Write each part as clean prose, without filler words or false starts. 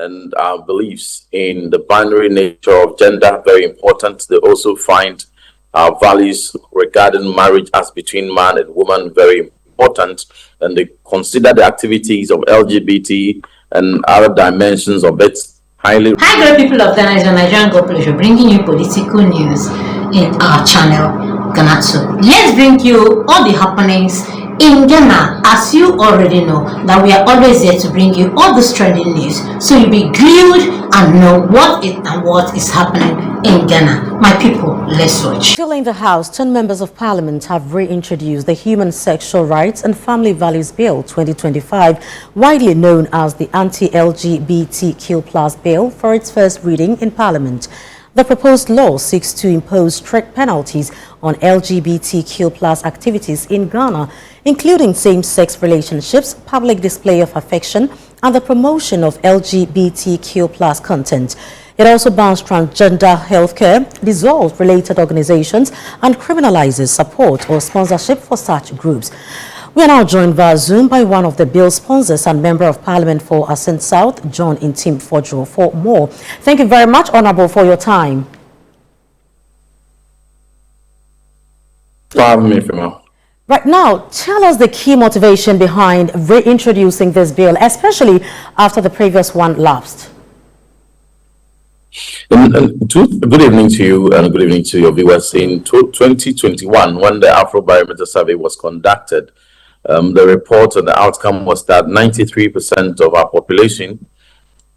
and our beliefs in the binary nature of gender very important. They also find our values regarding marriage as between man and woman very important, and they consider the activities of LGBT and other dimensions of it highly. Hi, great people of Ghana. It's a Nigerian God pleasure bringing you political news in our channel, Ghanatube. Let's bring you all the happenings in Ghana. As you already know, that we are always here to bring you all the trending news, so you'll be glued and know what is happening in Ghana. My people, let's watch. Still in the House, 10 members of Parliament have reintroduced the Human Sexual Rights and Family Values Bill 2025, widely known as the Anti-LGBTQ+ Bill, for its first reading in Parliament. The proposed law seeks to impose strict penalties on LGBTQ+ activities in Ghana, including same-sex relationships, public display of affection, and the promotion of LGBTQ+ content. It also bans transgender healthcare, dissolves related organizations, and criminalizes support or sponsorship for such groups. We are now joined via Zoom by one of the bill sponsors and Member of Parliament for Ascent South, John Ntim for more. Thank you very much, Honorable, for your time. For having me, Female. Right now, tell us the key motivation behind reintroducing this bill, especially after the previous one lapsed. Good evening to you and good evening to your viewers. In 2021, when the Afrobarometer survey was conducted, the report and the outcome was that 93% of our population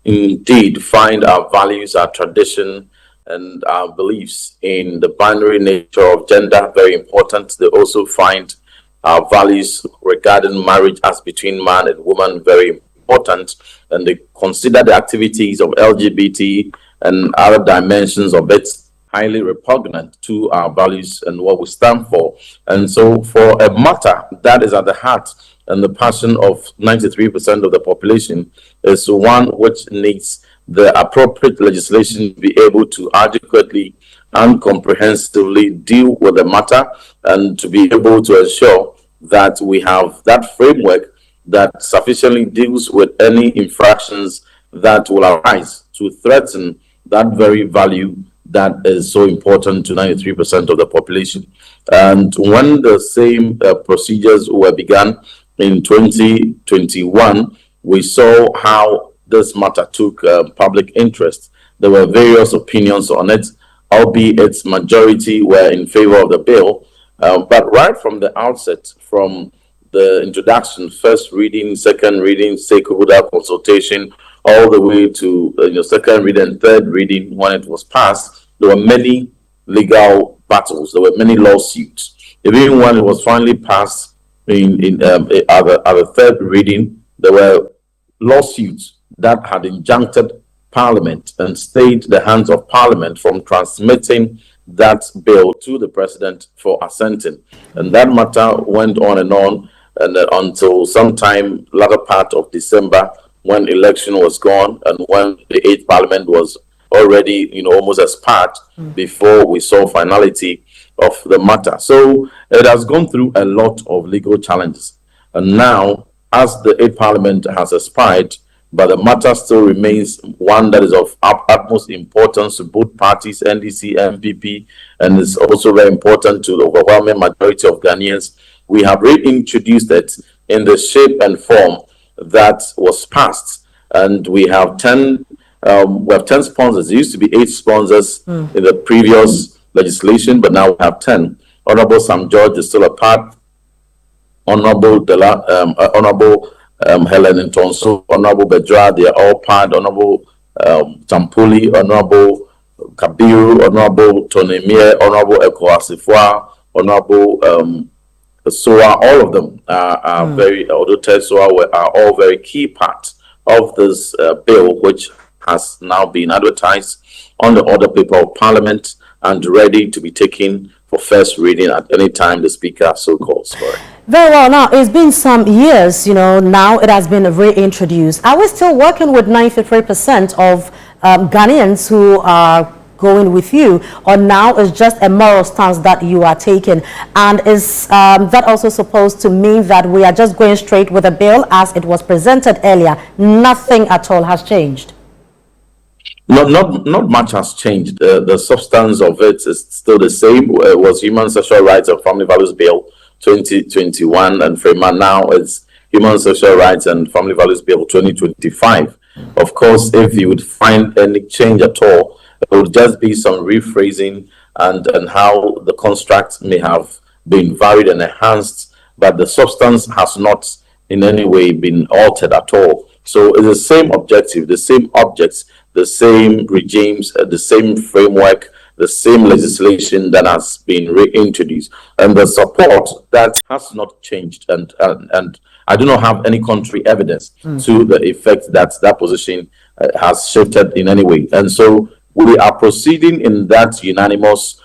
indeed find our values, our tradition, and our beliefs in the binary nature of gender very important. They also find our values regarding marriage as between man and woman very important, and they consider the activities of LGBT and other dimensions of it highly repugnant to our values and what we stand for. And so for a matter that is at the heart and the passion of 93% of the population is one which needs the appropriate legislation to be able to adequately and comprehensively deal with the matter, and to be able to ensure that we have that framework that sufficiently deals with any infractions that will arise to threaten that very value that is so important to 93% of the population. And when the same procedures were begun in 2021, we saw how this matter took public interest. There were various opinions on it, albeit its majority were in favor of the bill. But right from the outset, from the introduction, first reading, second reading, stakeholder consultation, all the way to second reading and third reading, when it was passed, there were many legal battles. There were many lawsuits. Even when it was finally passed at the third reading, there were lawsuits that had injuncted Parliament and stayed the hands of Parliament from transmitting that bill to the President for assenting. And that matter went on and until sometime latter part of December, when election was gone and when the 8th Parliament was already almost expired before we saw finality of the matter. So it has gone through a lot of legal challenges, and now as the 8th Parliament has expired, but the matter still remains one that is of utmost importance to both parties, NDC, MPP, and is also very important to the overwhelming majority of Ghanaians. We have reintroduced it in the shape and form that was passed, and we have 10 sponsors. It used to be 8 sponsors in the previous legislation, but now we have 10. Honorable Sam George is still a part. Honorable Helen Ntonso, Honorable Bedra, they are all part. Honorable Tampuli, Honorable Kabiru, Honorable Tonemie, Honorable Eko Asifwa, Honorable Soa. All of them are very, although Ted Soa are all very key parts of this bill, which has now been advertised on the order paper of Parliament and ready to be taken for first reading at any time the Speaker so calls for it. Very well. Now, it's been some years, now it has been reintroduced. Are we still working with 93% of Ghanaians who are going with you, or now it's just a moral stance that you are taking? And is that also supposed to mean that we are just going straight with the bill as it was presented earlier? Nothing at all has changed? Not much has changed. The substance of it is still the same. It was Human Sexual Rights and Family Values Bill 2021, and FREMA now it's Human Sexual Rights and Family Values Bill 2025. Of course, if you would find any change at all, it would just be some rephrasing and how the construct may have been varied and enhanced, but the substance has not in any way been altered at all. So it's the same objective, the same objects, the same regimes, the same framework, the same legislation that has been reintroduced, and the support that has not changed. And I do not have any contrary evidence to the effect that that position has shifted in any way. And so we are proceeding in that unanimous,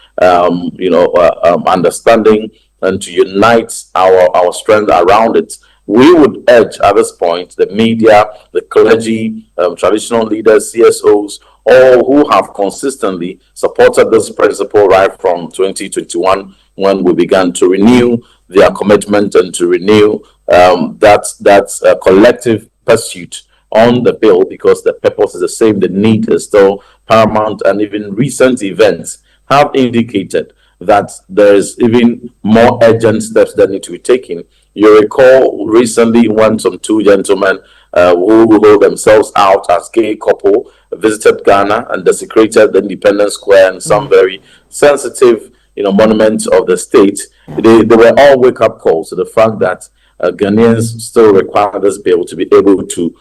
understanding, and to unite our strength around it. We would urge at this point the media, the clergy, traditional leaders, CSOs, all who have consistently supported this principle right from 2021 when we began to renew their commitment and to renew that collective pursuit on the bill, because the purpose is the same, the need is still paramount, and even recent events have indicated that there is even more urgent steps that need to be taken. You recall recently when some two gentlemen who hold themselves out as gay couple visited Ghana and desecrated the Independence Square and some very sensitive, monuments of the state. They were all wake-up calls to the fact that Ghanaians still require this bill to be able to,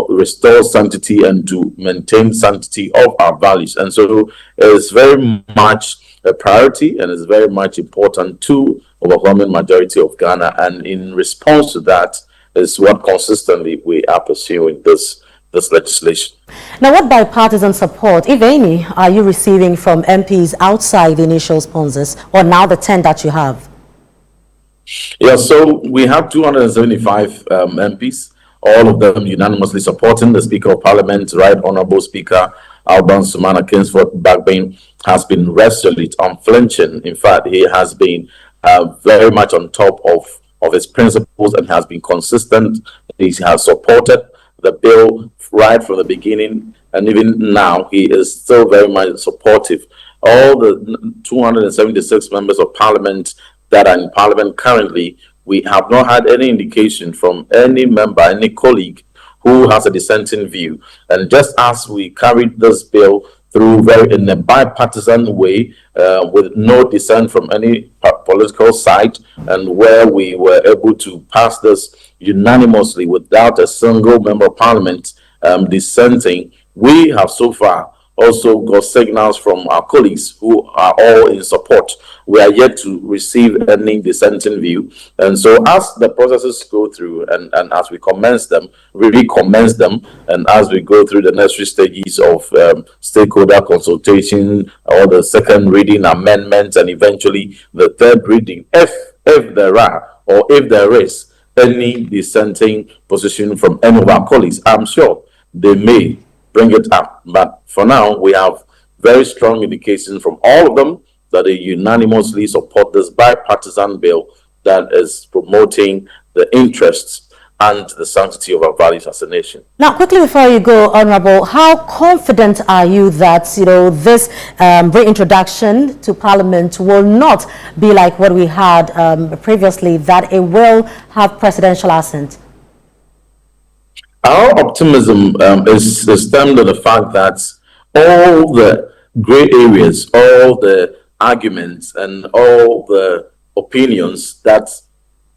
restore sanctity and to maintain sanctity of our values. And so it's very much a priority and is very much important to overwhelming majority of Ghana. And in response to that is what consistently we are pursuing this legislation. Now, what bipartisan support, if any, are you receiving from MPs outside the initial sponsors, or now the 10 that you have? Yeah, so we have 275 MPs, all of them unanimously supporting the Speaker of Parliament. Right Honorable Speaker Alban Sumana Kingsford Bagbane has been resolute, unflinching. In fact, he has been very much on top of his principles and has been consistent. He has supported the bill right from the beginning, and even now he is still very much supportive. All the 276 members of Parliament that are in Parliament currently, we have not had any indication from any member, any colleague who has a dissenting view. And just as we carried this bill through in a bipartisan way, with no dissent from any political side, and where we were able to pass this unanimously without a single member of Parliament dissenting, we have so far also got signals from our colleagues who are all in support. We are yet to receive any dissenting view. And so as the processes go through and as we commence them, we recommence them, and as we go through the necessary stages of stakeholder consultation, or the second reading amendments, and eventually the third reading, if there are or if there is any dissenting position from any of our colleagues, I'm sure they may bring it up. But for now, we have very strong indications from all of them that they unanimously support this bipartisan bill that is promoting the interests and the sanctity of our values as a nation. Now, quickly before you go, Honorable, how confident are you that this reintroduction to Parliament will not be like what we had previously, that it will have presidential assent? Our optimism is stemmed on the fact that all the gray areas, all the arguments, and all the opinions that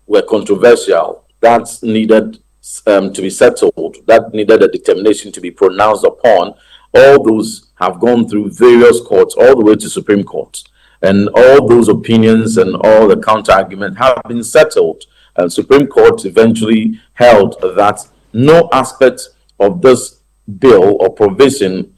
were controversial, that needed to be settled, that needed a determination to be pronounced upon, all those have gone through various courts all the way to Supreme Court. And all those opinions and all the counter-arguments have been settled. And Supreme Court eventually held that no aspect of this bill or provision,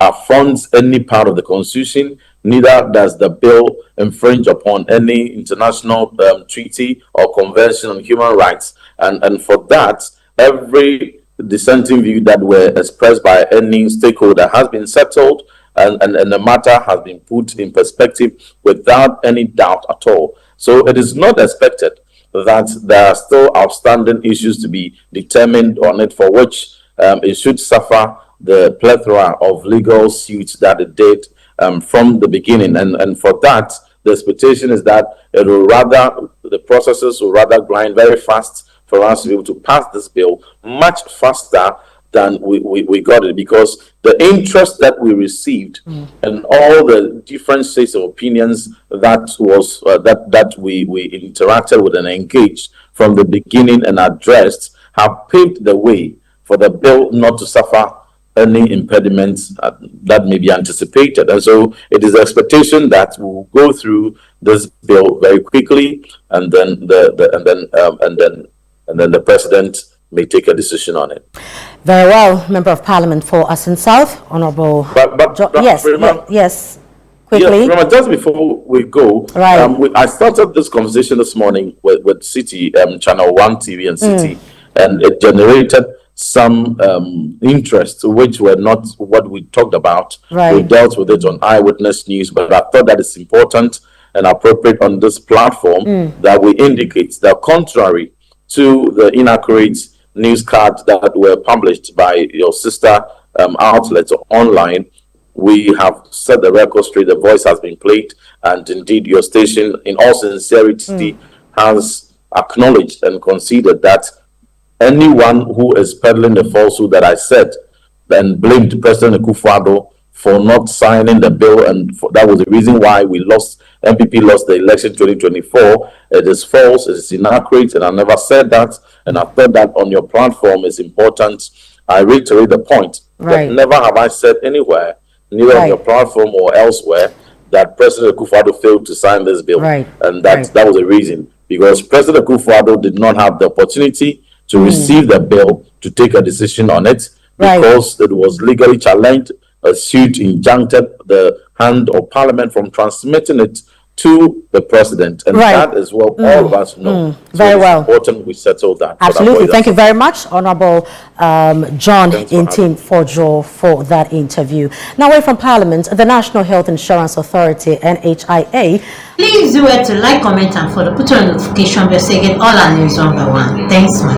affronts any part of the Constitution. Neither does the bill infringe upon any international treaty or convention on human rights. And for that, every dissenting view that were expressed by any stakeholder has been settled, and the matter has been put in perspective without any doubt at all. So it is not expected that there are still outstanding issues to be determined on it, for which it should suffer the plethora of legal suits that it did from the beginning. And for that, the expectation is that the processes will rather grind very fast for us to be able to pass this bill much faster than we got it, because the interest that we received and all the different states of opinions that was that we interacted with and engaged from the beginning and addressed have paved the way for the bill not to suffer any impediments that may be anticipated. And so it is the expectation that we'll go through this bill very quickly, and then the president may take a decision on it. Very well, Member of Parliament for Asin South, Honorable. Yes, quickly. Yeah, just before we go, right. I started this conversation this morning with City, Channel 1 TV and City, and it generated some interest, which were not what we talked about. Right. We dealt with it on Eyewitness News, but I thought that it's important and appropriate on this platform that we indicate that contrary to the inaccurate news cards that were published by your sister outlets online, we have set the record straight. The voice has been played, and indeed your station, in all sincerity, has acknowledged and conceded that anyone who is peddling the falsehood that I said and blamed President Akufo-Addo for not signing the bill, and that was the reason why MPP lost the election 2024. It is false, it is inaccurate, and I never said that, and I thought that on your platform is important. I reiterate the point. Right. That never have I said anywhere, neither on your platform or elsewhere, that President Akufo-Addo failed to sign this bill. Right. And that was the reason, because President Akufo-Addo did not have the opportunity to receive the bill to take a decision on it, because it was legally challenged. A suit injuncted the hand of Parliament from transmitting it to the president, and that is what all of us know. Very well. Important we settle that. Absolutely. Thank you very much, Honorable John Ntim for that interview. Now, away from Parliament, the National Health Insurance Authority, NHIA. Please do it to like, comment, and follow. Put on notification bell so you get all our news 1 by 1. Thanks, man.